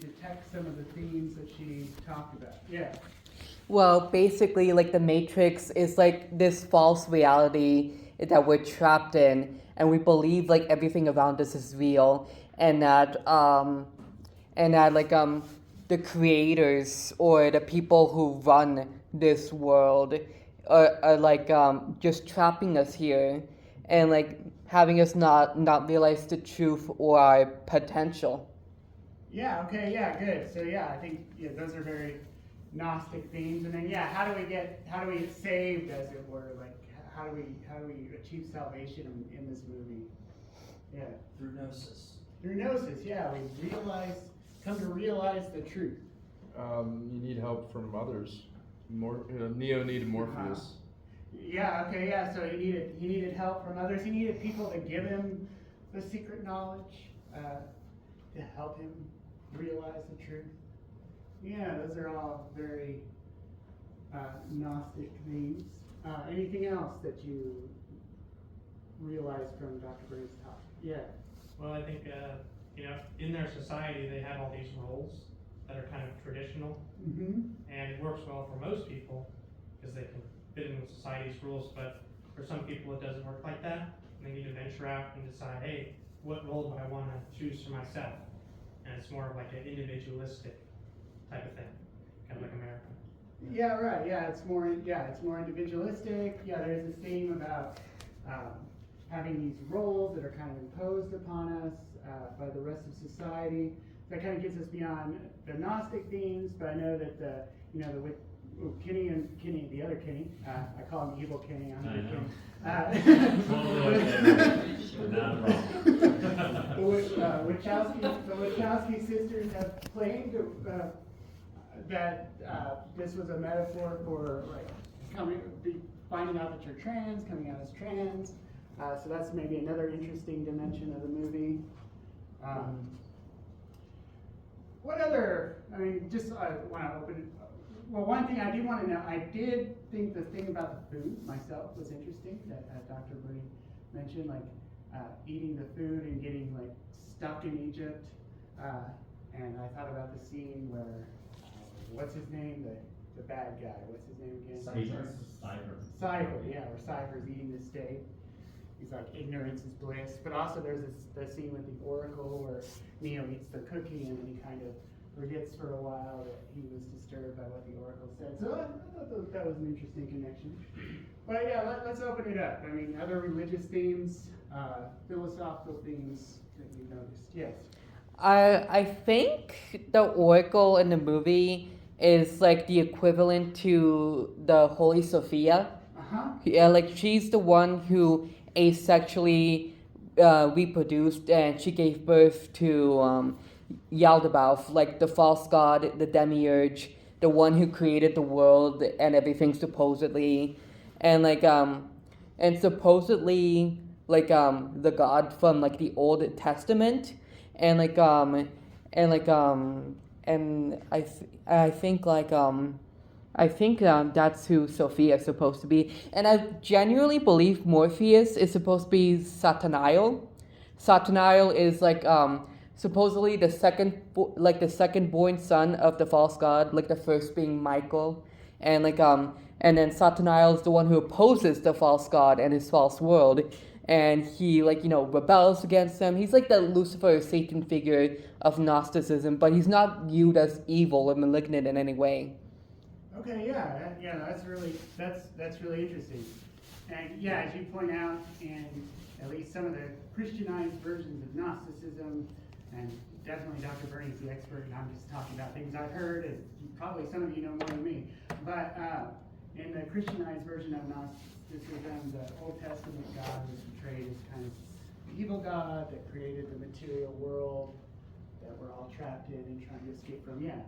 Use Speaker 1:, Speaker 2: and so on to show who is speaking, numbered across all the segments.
Speaker 1: detect some of the themes that she talked about. Yeah.
Speaker 2: Well, basically, like the Matrix is like this false reality that we're trapped in, and we believe like everything around us is real, and that like the creators or the people who run this world are like just trapping us here, and like having us not realize the truth or our potential.
Speaker 1: Yeah, okay, yeah, good. So yeah, I think those are very Gnostic themes. And then how do we get saved, as it were? Like how do we achieve salvation in this movie? Yeah.
Speaker 3: Through gnosis.
Speaker 1: Through gnosis, yeah, we come to realize the truth.
Speaker 4: You need help from others. Neo needed Morpheus.
Speaker 1: Yeah, okay, yeah. So he needed help from others. He needed people to give him the secret knowledge, to help him realize the truth. Yeah, those are all very Gnostic themes. Anything else that you realized from Dr. Bernie's talk? Yeah.
Speaker 5: Well, I think in their society they have all these roles that are kind of traditional, and it works well for most people because they can fit in with society's rules. But for some people, it doesn't work like that. And they need to venture out and decide, hey, what role do I want to choose for myself? And it's more of like an individualistic type of thing, kind of like America.
Speaker 1: Yeah, right. Yeah, it's more individualistic. Yeah, there's this theme about having these roles that are kind of imposed upon us by the rest of society. That kind of gets us beyond the Gnostic themes, but I know that with Kenny, the other Kenny, I call him Evil Kenny. I'm Kenny. The Wachowski sisters have claimed that this was a metaphor for finding out that you're trans, coming out as trans. So that's maybe another interesting dimension of the movie. What other? I mean, just I want to open it. Well, one thing I do want to know, I did think the thing about the food myself was interesting that Dr. Bernie mentioned, like eating the food and getting like stuck in Egypt. And I thought about the scene where, what's his name? The bad guy. What's his name again? Cypher. Yeah, where Cypher's eating the steak. He's like, ignorance is bliss. But also there's the scene with the oracle where Neo eats the cookie and then he kind of forgets for a while that he was disturbed by what the oracle said. So I thought that was an interesting connection. But yeah, let's open it up. I mean, other religious themes, philosophical themes that you noticed. Yes.
Speaker 2: I think the oracle in the movie is like the equivalent to the Holy Sophia. Yeah, like she's the one who asexually reproduced, and she gave birth to Yaldabaoth, like the false god, the demiurge, the one who created the world and everything supposedly, and and supposedly the god from like the Old Testament, and I think that's who Sophia is supposed to be, and I genuinely believe Morpheus is supposed to be Satanael. Satanael is supposedly the second born son of the false god, like the first being Michael, and and then Satanael is the one who opposes the false god and his false world, and he rebels against them. He's like the Lucifer or Satan figure of Gnosticism, but he's not viewed as evil or malignant in any way.
Speaker 1: Okay, that's really interesting. And yeah, as you point out, in at least some of the Christianized versions of Gnosticism, and definitely Dr. Bernie's the expert, and I'm just talking about things I've heard, and probably some of you know more than me. But in the Christianized version of Gnosticism, the Old Testament God was portrayed as kind of the evil God that created the material world that we're all trapped in and trying to escape from. Yeah.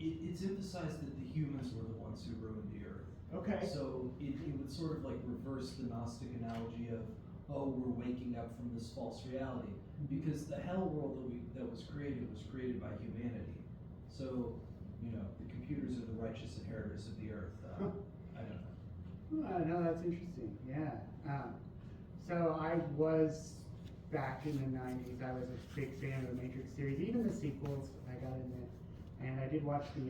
Speaker 3: It's emphasized that the humans were the ones who ruined the earth.
Speaker 1: Okay.
Speaker 3: So it would sort of like reverse the Gnostic analogy of, oh, we're waking up from this false reality. Because the hell world that was created by humanity. So, the computers are the righteous inheritors of the earth. I don't know.
Speaker 1: No, that's interesting. Yeah. So I was back in the 90s, I was a big fan of the Matrix series, even the sequels. I got in there, and I did watch the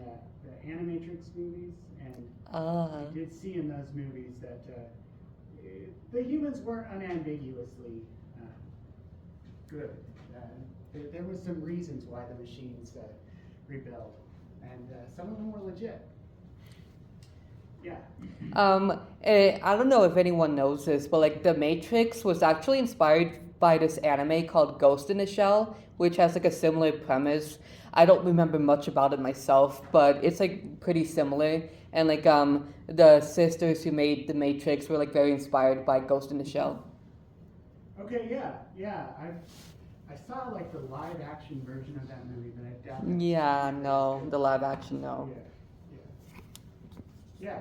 Speaker 1: Animatrix movies, and I did see in those movies that the humans weren't unambiguously good. There was some reasons why the machines rebelled, and some of them were legit. Yeah.
Speaker 2: I don't know if anyone knows this, but like The Matrix was actually inspired by this anime called Ghost in the Shell, which has like a similar premise. I don't remember much about it myself, but it's like pretty similar. And like the sisters who made The Matrix were like very inspired by Ghost in the Shell.
Speaker 1: Okay, yeah. I saw like the live action version of that movie, but I doubt.
Speaker 2: Yeah, no, the live action, no.
Speaker 1: Yeah.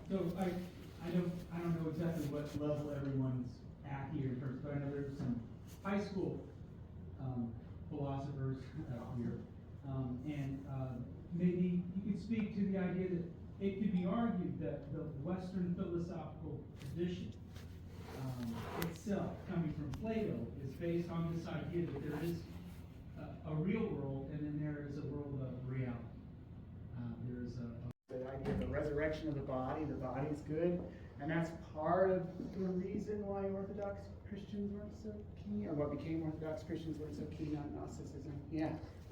Speaker 6: So I don't know exactly what level everyone's at here in terms, but I know there's some high school philosophers here, and maybe you could speak to the idea that it could be argued that the Western philosophical tradition itself, coming from Plato, is based on this idea that there is a real world and then there is a world of reality. There is
Speaker 1: The idea of the resurrection of the body's good, and that's part of the reason why Orthodox Christians weren't so keen, or what became Orthodox Christians weren't so keen on Gnosticism. Yeah.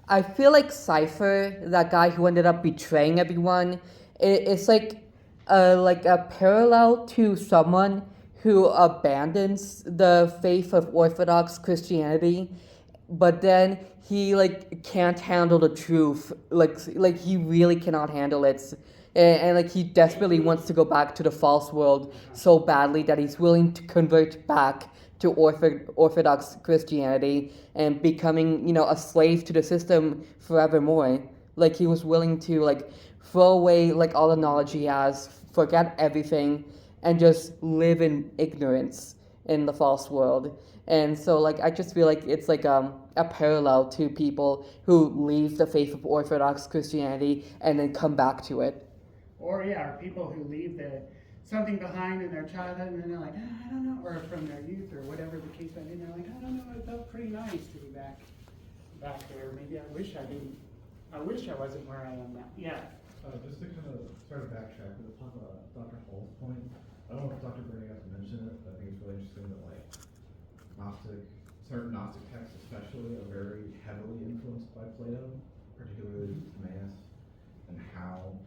Speaker 2: I feel like Cypher, that guy who ended up betraying everyone, it's like a parallel to someone who abandons the faith of Orthodox Christianity, but then he like can't handle the truth. Like he really cannot handle it. And like he desperately wants to go back to the false world so badly that he's willing to convert back to Orthodox Christianity and becoming, you know, a slave to the system forevermore. Like he was willing to like throw away like all the knowledge he has, forget everything, and just live in ignorance in the false world. And so like I just feel like it's like a parallel to people who leave the faith of Orthodox Christianity and then come back to it.
Speaker 1: Or people who leave something behind in their childhood, and then they're like, I don't know, or from their youth, or whatever the case might be, and they're like, I don't know, it felt pretty nice to be back there. Maybe I wish I didn't. I wish I wasn't where I am now. Yeah.
Speaker 7: Just to kind of sort of backtrack to the top of Dr. Hall's point, I don't know if Dr. Bernie got to mention it, but I think it's really interesting that like certain Gnostic texts especially are very heavily influenced by Plato, particularly Timaeus, and how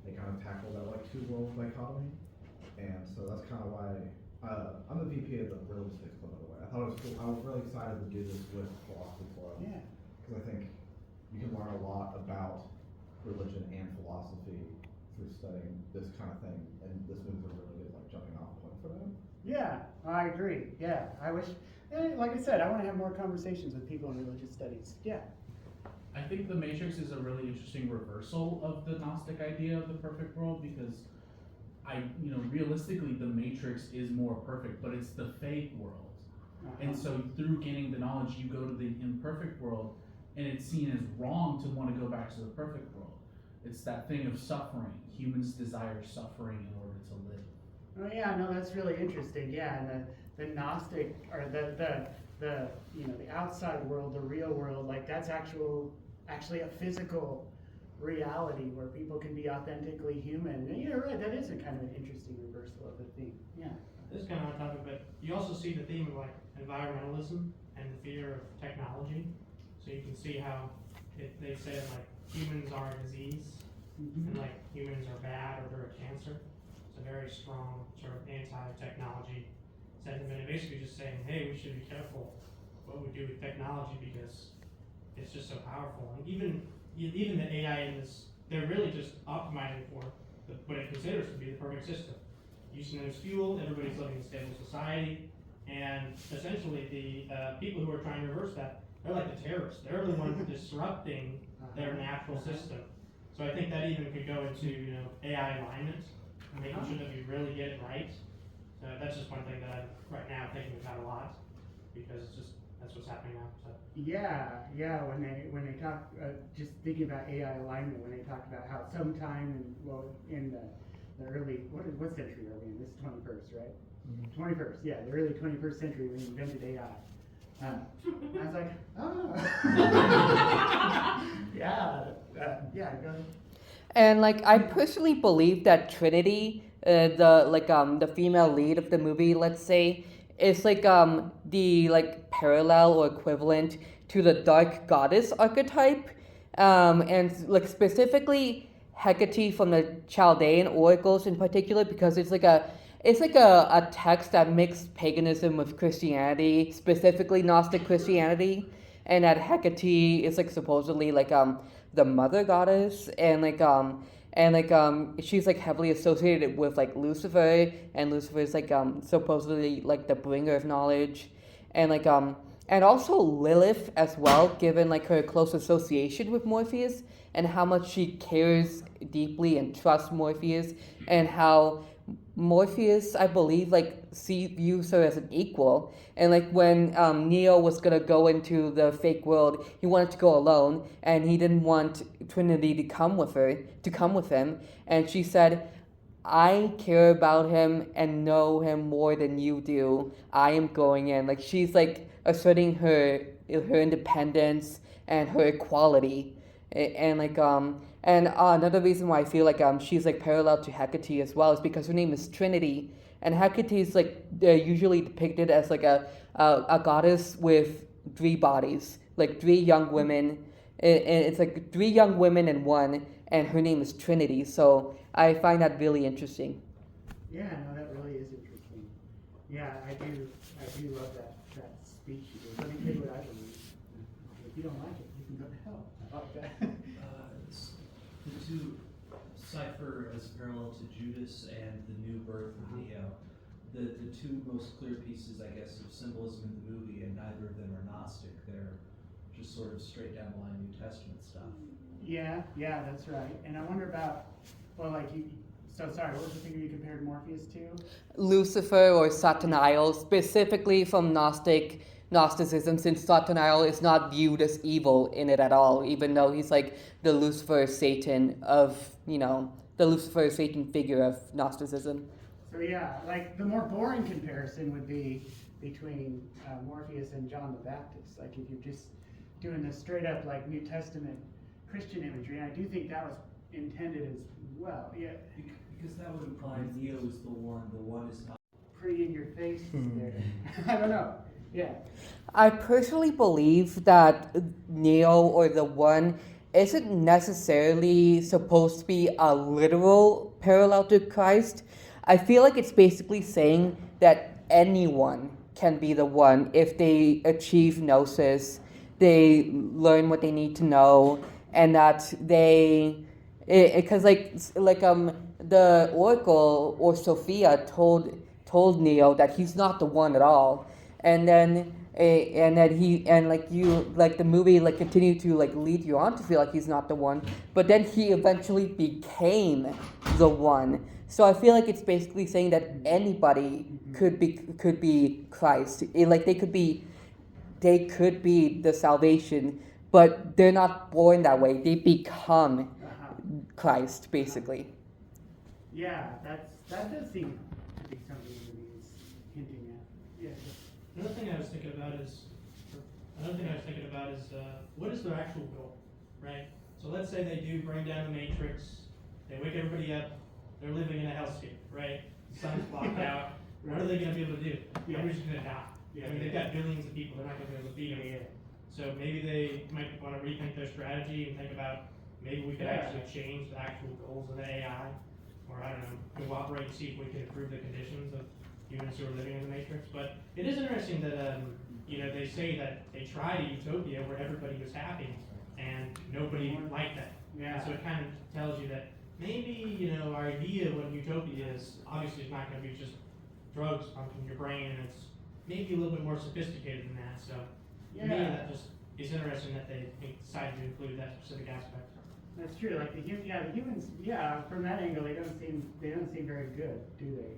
Speaker 7: they kind of tackle that like two world dichotomy. And so that's kind of why I'm the VP of the Religious Studies Club, by the way. I thought it was cool. I was really excited to do this with Philosophy Club.
Speaker 1: Yeah.
Speaker 7: Because I think you can learn a lot about religion and philosophy through studying this kind of thing, and this movie is a really good like jumping off point for them.
Speaker 1: Yeah, I agree. Yeah, I wish. Like I said, I want to have more conversations with people in religious studies. Yeah.
Speaker 8: I think The Matrix is a really interesting reversal of the Gnostic idea of the perfect world, because realistically, The Matrix is more perfect, but it's the fake world. And so through gaining the knowledge, you go to the imperfect world, and it's seen as wrong to want to go back to the perfect world. It's that thing of suffering. Humans desire suffering in order to live.
Speaker 1: Oh yeah, no, that's really interesting. Yeah, and the Gnostic, or the outside world, the real world, like that's actually a physical reality where people can be authentically human. And you're right, that is a kind of an interesting reversal of the theme. Yeah.
Speaker 5: This is kind of on topic, but you also see the theme of like environmentalism and the fear of technology. So you can see how they said like humans are a disease, and like humans are bad or they're a cancer. It's a very strong sort of anti-technology sentiment, and basically just saying, hey, we should be careful what we do with technology because it's just so powerful. And even the AI in this, they're really just optimizing for what it considers to be the perfect system. Using it as fuel, everybody's living in a stable society, and essentially the people who are trying to reverse that, they're like the terrorists. They're the ones disrupting their natural system. So I think that even could go into AI alignment, making sure that we really get it right. So that's just one thing that I'm right now thinking about a lot, because that's what's happening now. So.
Speaker 1: Yeah. When they talk, just thinking about AI alignment, when they talk about how sometime in the early what century are we in? This is 21st, right? 21st, yeah, the early 21st century we invented AI. I was like, oh. Yeah, yeah, go ahead.
Speaker 2: And like I personally believe that Trinity, the female lead of the movie, let's say, is like the like parallel or equivalent to the dark goddess archetype, and like specifically Hecate from the Chaldean oracles in particular, because it's like a text that mixed paganism with Christianity, specifically Gnostic Christianity, and that Hecate is like supposedly like the mother goddess, and she's like heavily associated with like Lucifer, and Lucifer is like supposedly like the bringer of knowledge, and also Lilith as well, given like her close association with Morpheus and how much she cares deeply and trusts Morpheus, and how Morpheus, I believe, like views her as an equal. And like when Neo was gonna go into the fake world, he wanted to go alone, and he didn't want Trinity to come with him. And she said, "I care about him and know him more than you do. I am going in." Like she's like asserting her independence and her equality, and another reason why I feel like she's like parallel to Hecate as well is because her name is Trinity, and Hecate is like usually depicted as like a goddess with three bodies, like three young women. And it's like three young women in one, and her name is Trinity. So I find that really interesting.
Speaker 1: Yeah, no, that really is interesting. Yeah, I do love that speech you did. Let me tell you what I believe. If you don't like it, you can go to hell. I like that.
Speaker 3: The two cipher as parallel to Judas and the new birth of Neo. The two most clear pieces, I guess, of symbolism in the movie, and neither of them are Gnostic. They're just sort of straight down the line New Testament stuff.
Speaker 1: Yeah, that's right. And I wonder about, well, like you. So sorry, what was the figure you compared Morpheus to?
Speaker 2: Lucifer or Sataniel, specifically from Gnosticism, since Sataniel is not viewed as evil in it at all, even though he's like the Lucifer Satan figure of Gnosticism.
Speaker 1: So yeah, like the more boring comparison would be between Morpheus and John the Baptist. Like if you're just doing this straight up like New Testament Christian imagery, and I do think that was intended as well. Yeah.
Speaker 3: Because that would imply Neo is the one is not.
Speaker 1: Pretty in your face there. I don't know. Yeah.
Speaker 2: I personally believe that Neo or the One isn't necessarily supposed to be a literal parallel to Christ. I feel like it's basically saying that anyone can be the One if they achieve gnosis, they learn what they need to know, and that because the Oracle or Sophia told Neo that he's not the One at all, and then the movie like continued to like lead you on to feel like he's not the One, but then he eventually became the One. So I feel like it's basically saying that anybody could be Christ. They could be the salvation, but they're not born that way. They become Christ, basically.
Speaker 1: Yeah, that does seem to be something the movie is hinting at. Yeah.
Speaker 5: Another thing I was thinking about is, what is their actual goal, right? So let's say they do bring down the Matrix, they wake everybody up, they're living in a hellscape, right? The sun's blocked out. What are they going to be able to do? Everybody's going to die. I mean, they've got billions of people, they're not going to be able to feed them. So maybe they might want to rethink their strategy and think about maybe we could actually change the actual goals of the AI, or I don't know, cooperate and see if we can improve the conditions of humans who are living in the Matrix. But it is interesting that they say that they tried a utopia where everybody was happy and nobody liked that.
Speaker 1: Yeah.
Speaker 5: So it kind of tells you that maybe our idea of what utopia is obviously is not going to be just drugs pumping your brain, and it's maybe a little bit more sophisticated than that. So to me, that just is interesting that they decided to include that specific aspect.
Speaker 1: That's true. Like the humans, from that angle, they don't seem very good, do they?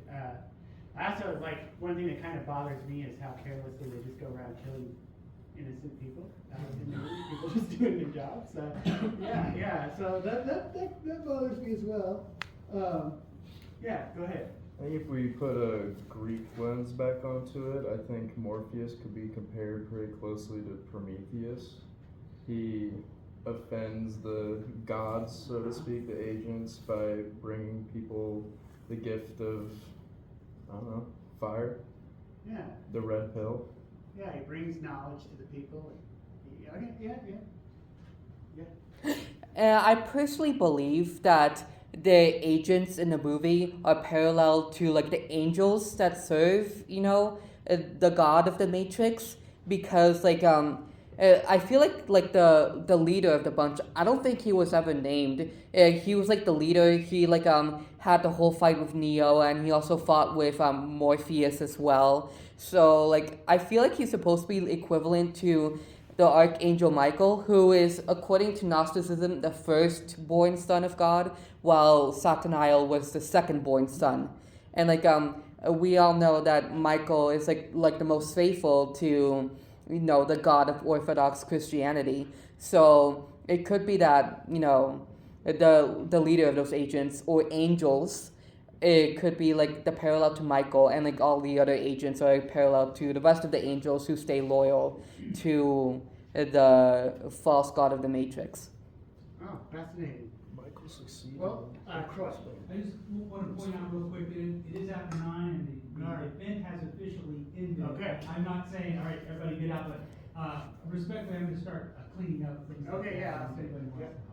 Speaker 1: I also like one thing that kind of bothers me is how carelessly they just go around killing innocent people in the movie. People just doing their jobs. So So that bothers me as well. Yeah, go ahead.
Speaker 4: I think if we put a Greek lens back onto it, I think Morpheus could be compared pretty closely to Prometheus. He offends the gods, so to speak, the agents, by bringing people the gift of, I don't know, fire,
Speaker 1: Yeah,
Speaker 4: the red pill.
Speaker 1: yeah, he brings knowledge to the people. Okay, yeah.
Speaker 2: I personally believe that the agents in the movie are parallel to like the angels that serve, the god of the Matrix, because I feel like the leader of the bunch. I don't think he was ever named. He was like the leader. He had the whole fight with Neo, and he also fought with Morpheus as well. So like I feel like he's supposed to be equivalent to the Archangel Michael, who is, according to Gnosticism, the firstborn son of God, while Sataniel was the second-born son. And we all know that Michael is like the most faithful to, the God of Orthodox Christianity. So it could be that, the leader of those agents or angels, it could be like the parallel to Michael, and like all the other agents are parallel to the rest of the angels who stay loyal to the false god of the Matrix.
Speaker 1: Oh, fascinating.
Speaker 4: Michael succeeded.
Speaker 1: Well,
Speaker 6: crossbow. I just want to point out real quick that it is after 9 and the
Speaker 1: All right.
Speaker 6: event has officially ended.
Speaker 1: Okay.
Speaker 6: I'm not saying, all right, everybody get out, but respectfully, I'm going to start cleaning up things.
Speaker 1: Okay, yeah.
Speaker 6: If anybody wants
Speaker 1: Yeah.
Speaker 6: to.